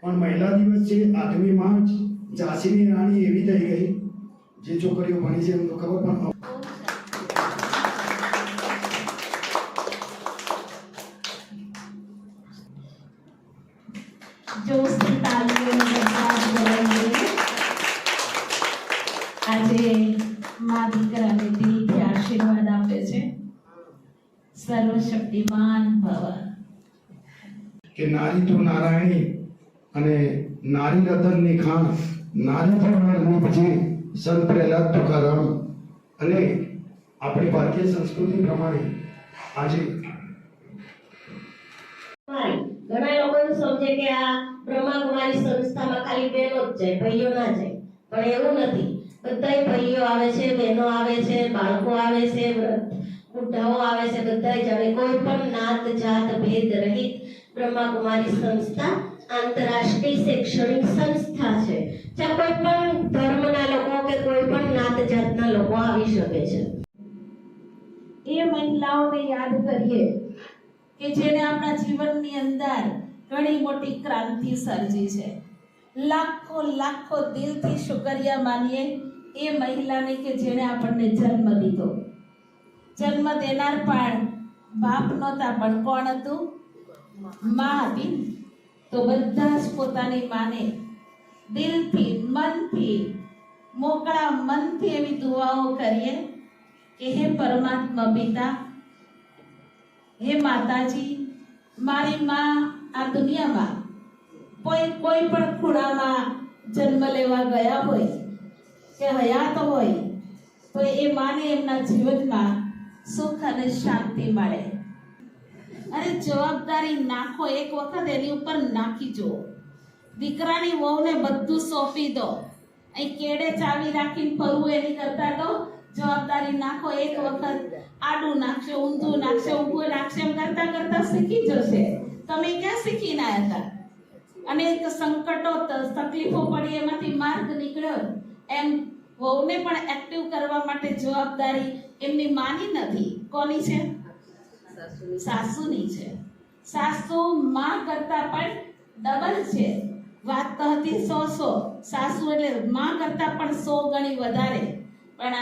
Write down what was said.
પણ મહિલા દિવસ છે 8મી માર્ચ ઝાંસીની રાણી એવી થઈ ગઈ જે છોકરીઓ ભણી છે એમ તો ખબર પણ જોશથી તાલીઓનો વરસાદ વરસાવીએ આજે મા દીકરાને દિલથી આશીર્વાદ આપે છે સર્વશક્તિમાન ભવ કે નારી તો નારાયણી અને નારી રતનની ખાણ નારી પરમાર છે સંત પ્રહલાદ તુકારામ અને આપણી ભારતીય સંસ્કૃતિ પ્રમાણે આજે ઘણા લોકો એવું સમજે કે આ બ્રહ્માકુમારી સંસ્થામાં ખાલી બહેનો જ જાય, ભાઈઓ ના જાય, પણ એવું નથી. બધાય ભાઈઓ આવે છે, બહેનો આવે છે, બાળકો આવે છે, બુઢાઓ આવે છે, બધાય જ આવે. કોઈ પણ નાત જાત ભેદ રહિત બ્રહ્માકુમારી સંસ્થા આંતરરાષ્ટ્રીય શૈક્ષણિક સંસ્થા છે, જ્યાં કોઈ પણ ધર્મના લોકો કે કોઈ પણ નાત જાતના લોકો આવી શકે છે. એ મહિલાઓને યાદ કરીએ કે જેને આપણા જીવનની અંદર ઘણી મોટી ક્રાંતિ સર્જી છે. લાખો લાખો દિલથી શુક્રિયા માનીએ એ મહિલાને કે જેણે આપણને જન્મ દીધો. જન્મ દેનાર પણ બાપ નહોતા, પણ કોણ હતું? માં હતી. તો બધા જ પોતાની માને દિલથી મનથી મોકળા મનથી એવી દુઆઓ કરીએ કે હે પરમાત્મા પિતા, હે માતાજી, મારી માં આ દુનિયામાં કોઈ પણ ખૂણામાં જન્મ લેવા ગયા હોય કે હયાત હોય તો એ માને એમના જીવનમાં સુખ અને શાંતિ મળે. અરે જવાબદારી નાખો, એક વખત એની ઉપર નાખી જુઓ. દીકરાની વહુને બધું સોંપી દો, અહીં કેડે ચાવી રાખીને ફરવું એની કરતા તો જવાબદારી નાખો. એક વખત આડું નાખશે, ઊંધું નાખશે, ઊભું નાખશે, એમ કરતા કરતા શીખી જશે. તમે ક્યાં શીખીને આવ્યા હતા? અનેક સંકટો તકલીફો પડી, એમાંથી માર્ગ નીકળ્યો. એમ વહુને પણ એક્ટિવ કરવા માટે જવાબદારી એમની માની નથી. કોની છે? સાસુની છે. સાસુ માં કરતા પણ ડબલ છે. વાત તો હતી 100 સાસુ એટલે માં કરતા પણ 100 ગણી વધારે. પણ